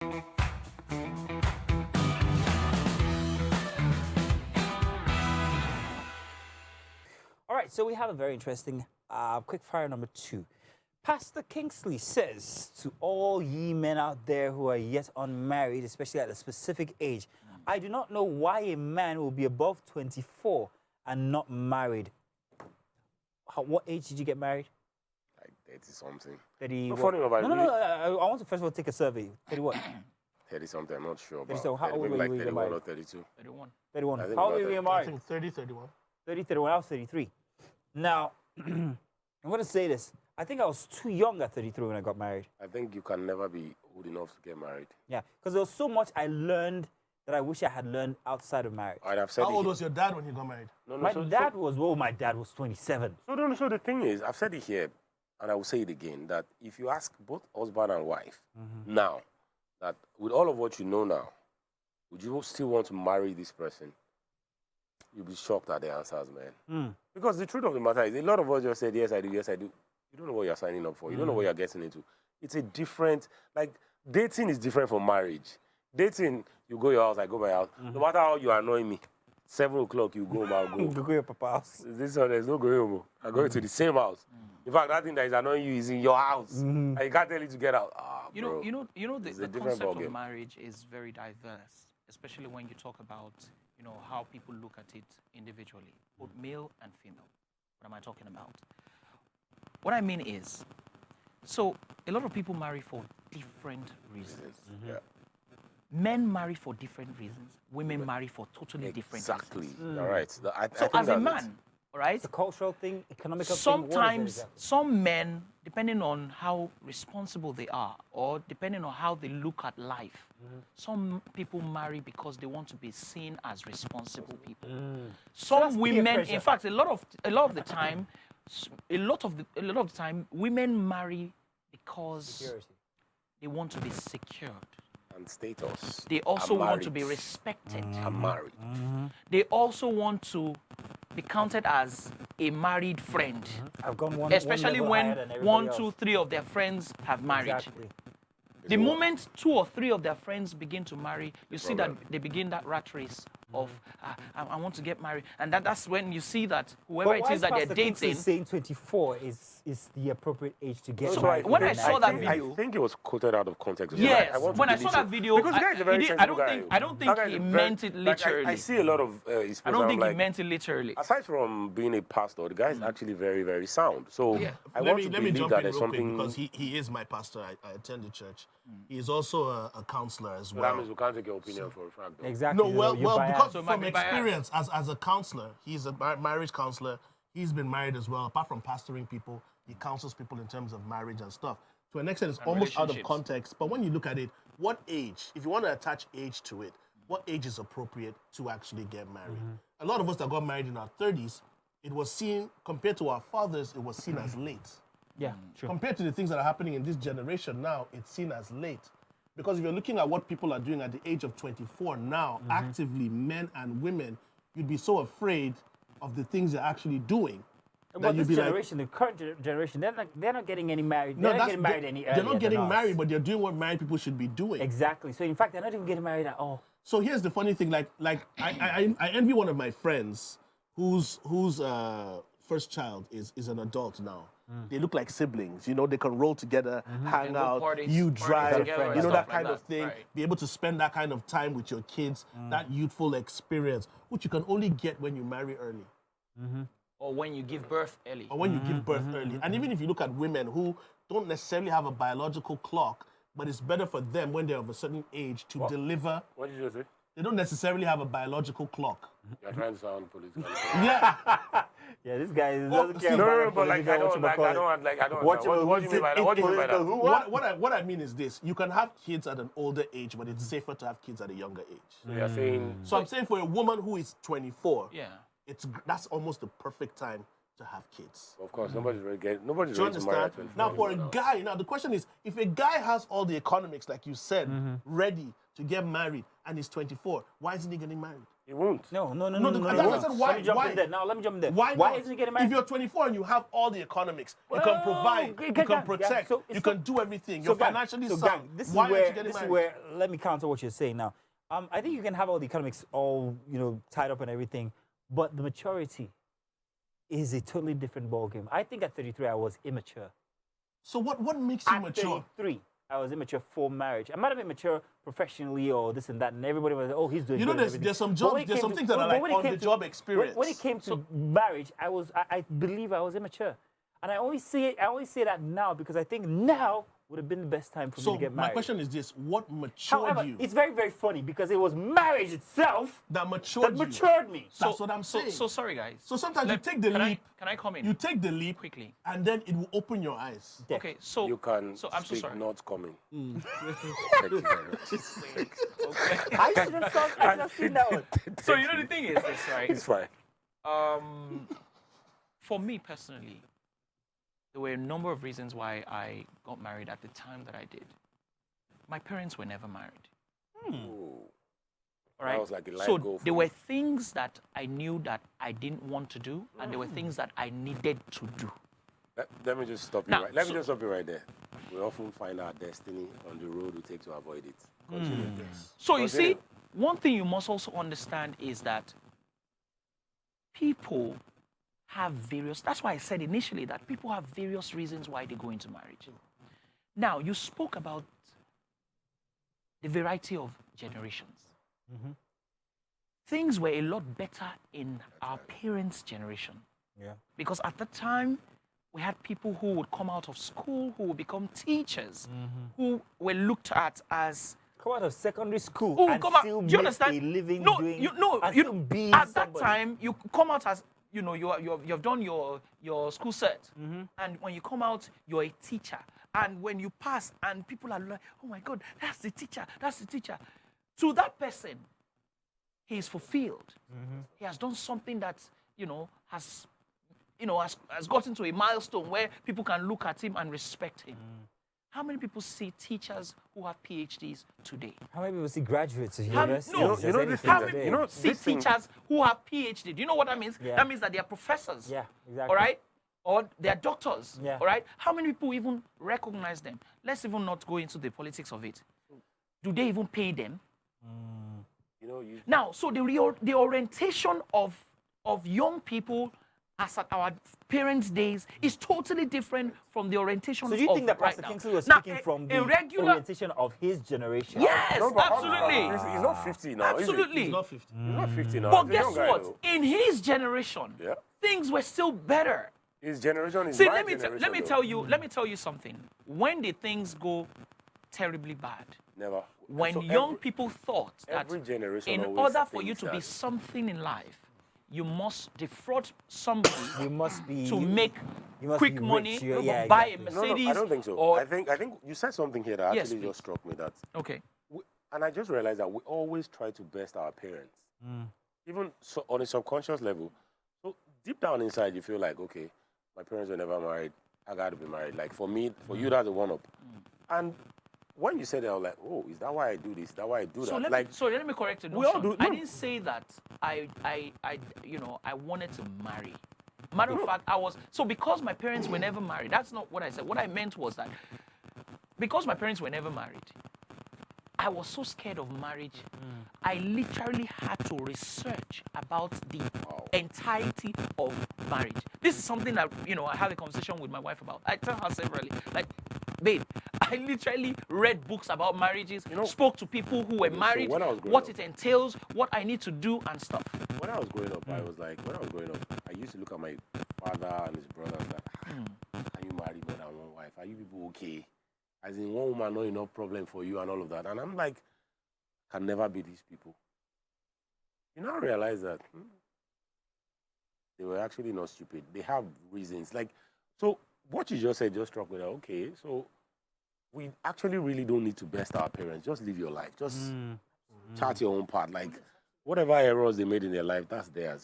All right, so we have a very interesting quick fire number 2. Pastor Kingsley says to all ye men out there who are yet unmarried, especially at a specific age, I do not know why a man will be above 24 and not married. What age did you get married? Like 30-something. 30 funny about no, I want to first of all take a survey. 30 what? 30-something, I'm not sure. So how old were you like when you 31 married? or 32. 31. 31. I think How old about were you that. married? I think 30, 31. 30, 31. I was 33. Now, I'm going to say this. I think I was too young at 33 when I got married. I think you can never be old enough to get married. Yeah, because there was so much I learned that I wish I had learned outside of marriage. I'd have said How old was your dad when you got married? My dad was 27. So the thing is, I've said it here, and I will say it again, that if you ask both husband and wife now, that with all of what you know now, would you still want to marry this person? You'll be shocked at the answers, man. Because the truth of the matter is, a lot of us just said, yes, I do, yes, I do. You don't know what you're signing up for. You don't know what you're getting into. It's a different, like, dating is different from marriage. Dating, you go your house, I go my house. No matter how you annoy me, 7 o'clock, you go home, I'll go. You go to your papa's house. This one, there's no going home. I'm going to the same house. In fact, that thing that is annoying you is in your house. And you can't tell you to get out. You know, the different concept of ballgame. marriage is very diverse, especially when you talk about, how people look at it individually, both male and female. What am I talking about? What I mean is, so a lot of people marry for different reasons. Yeah. Men marry for different reasons. Women marry for totally different Exactly. reasons. All right. I So think as a that's man, all right, It's a cultural thing, economical thing. sometimes some men, depending on how responsible they are or depending on how they look at life, some people marry because they want to be seen as responsible people. Some that's peer women, pressure. in fact, a lot of the time, women marry because Security. they want to be secured. and status. They also I'm want to married. be respected. I'm married. They also want to be counted as a married friend. I've gone one Especially level when higher than everybody 1, else. 2, 3 of their friends have married. Exactly. The moment 2 or 3 of their friends begin to marry, you see that problem. they begin that rat race of, I want to get married. And that's when you see that whoever it is that they're dating. saying 24 is the appropriate age to get So married. when I for saw men. that I video- think it was quoted out of context. Yes, want to when I believe saw that so. video, because the guy is a very I sensible don't guy. think- I don't think That guy is he a very- meant it like, literally. I see a lot of his I don't think like, he meant it literally. aside from being a pastor, the guy is actually very, very sound. So Yeah. I Let want me to believe jump that in there's real quick something. because he is my pastor. I attend the church. He is also a counselor as So that well. means we can't take your opinion for a fact. Though. Exactly. No, well, you're biased. because So it might from be biased. experience as a counselor, he's a marriage counselor. He's been married as well. Apart from pastoring people, he counsels people in terms of marriage and stuff. To an extent, it's almost out of relationships. context. But when you look at it, what age, if you want to attach age to it, what age is appropriate to actually get married? A lot of us that got married in our 30s, it was seen, compared to our fathers, it was seen as late. Yeah, true. Compared to the things that are happening in this generation now, it's seen as late. Because if you're looking at what people are doing at the age of 24 now, actively, men and women, you'd be so afraid of the things they're actually doing. But you'd this be generation, the current generation, they're not getting any married. No, They're not that's- getting married any earlier. They're not getting than us. married, but they're doing what married people should be doing. Exactly. So in fact, they're not even getting married at all. So here's the funny thing, I envy one of my friends whose first child is an adult now. They look like siblings, they can roll together, hang go out, parties- you parties drive, together and that stuff kind like of that, thing, right. be able to spend that kind of time with your kids, that youthful experience, which you can only get when you marry early. Or when you give birth early. Or when you give birth early. And even if you look at women who don't necessarily have a biological clock, but it's better for them when they're of a certain age to deliver. What did you say? They don't necessarily have a biological clock. You're trying to sound political. Yeah. Yeah, this guy doesn't see, care no, about no, but like I don't whatchamacallit. understand. What What do you mean by that? What do you mean by that? What I mean is this. You can have kids at an older age, but it's safer to have kids at a younger age. So you're saying So I'm saying for a woman who is 24, Yeah. that's almost the perfect time to have kids. of course nobody's ready Do you to marry at understand? 24 Now, for a anymore guy, the question is, if a guy has all the economics, like you said, ready to get married, and he's 24, why isn't he getting married? He won't. No. That's what I said. Why? Let me jump Why? in there. Now, let me jump in there. Why Why not? isn't he getting married? If you're 24 and you have all the economics, you can provide, you can protect, So you it's can not- do everything. So, You're gang, financially so, sound. gang, this is Why aren't where you getting this is married? where let me counter what you're saying now. I think you can have all the economics all tied up and everything, but the maturity is a totally different ballgame. I think at 33 I was immature. So what makes you At mature? 33, I was immature for marriage. I might have been mature professionally or this and that, and everybody was like, oh, he's doing You know, good and there's some everything. But when jobs, it there's came some to- things that but are like when it on came the to- job experience. When it came to marriage, I believe I was immature. And I always say that now because I think now would have been the best time for me So to get married. my question is this: what matured However, you? it's very, very funny because it was marriage itself That matured that you. matured me. That's what I'm saying. So sorry, guys. So sometimes you Let- take the can leap. can I come in? You take the leap quickly. and then it will open your eyes. Yeah. Okay, so You can So I'm so speak sorry. not coming. Mm. Thank you very much. Okay. I should have seen that one. So you know the thing is this, right? It's fine. For me personally, there were a number of reasons why I got married at the time that I did. My parents were never married. Ooh. All right. was like a life so goal for there you. were things that I knew that I didn't want to do, and there were things that I needed to do. Let me just stop you Now, right. Let me so- just stop you right there. We often find our destiny on the road we take to avoid it. Continue. Yes. So you see, Continue. one thing you must also understand is that people have various, that's why I said initially that people have various reasons why they go into marriage. Now, you spoke about the variety of generations. Things were a lot better in our parents' generation. Yeah. Because at that time, we had people who would come out of school, who would become teachers, who were looked at as Come out of secondary school who and come out. still Do you make understand? a living No, doing you and still be at that somebody. time you come out as you've done your school cert, and when you come out you're a teacher, and when you pass and people are like, oh my God, that's the teacher, that's the teacher. To that person, he is fulfilled. He has done something that has gotten to a milestone where people can look at him and respect him. How many people see teachers who have PhDs today? How many people see graduates of How- universities? no, as you know anything this thing How that- today? many you know, people see this thing- teachers who have PhD? Do you know what that means? Yeah. That means that they are professors. Yeah, exactly. All right? Or they are doctors. Yeah. All right? How many people even recognize them? Let's even not go into the politics of it. Do they even pay them? You know, you Now, so the orientation of young people as at our parents' days is totally different from the orientation So do you of think that right Pastor now. Kingsley was Now, speaking from a the regular, orientation of his generation? yes, No, but absolutely. He's not 50 now. is he? Absolutely. It's not 50. He's not 50 now. But He's a guess young guy, what? though. In his generation, Yeah. things were still better. His generation is See, my let me generation, tell you something. When did things go terribly bad? Never. When So young every- people thought that every generation in always order for you thinks to be that- something in life, you must defraud somebody You must be to make you must quick be money, rich. you Yeah, buy exactly. a No, Mercedes. I don't think so. Or, I think you said something here that Yes, actually please. just struck me that, okay. and I just realized that we always try to best our parents, even so on a subconscious level. So deep down inside, you feel like, okay, my parents were never married. I got to be married. Like for me, for you, that's a one-up. And when you said that, I was like, oh, is that why I do this? Is that why I do So that? let me correct the we all notion. do- I no. didn't say that I wanted to marry. Matter of fact, because my parents were never married. That's not what I said. What I meant was that because my parents were never married, I was so scared of marriage. I literally had to research about the entirety of marriage. This is something that I had a conversation with my wife about. I tell her severally, like, babe, I literally read books about marriages, spoke to people who were married, when I was growing what up- it entails, what I need to do and stuff. When I was growing up, I was like, when I was growing up, I used to look at my father and his brothers like, are you married more than one wife? Are you people okay? As in one woman, not enough problem for you and all of that. And I'm like, can never be these people. You now realize that they were actually not stupid. They have reasons. Like, so what you just said just struck me that, okay, so we actually really don't need to best our parents. Just live your life. Just chart your own path. Like, whatever errors they made in their life, that's theirs.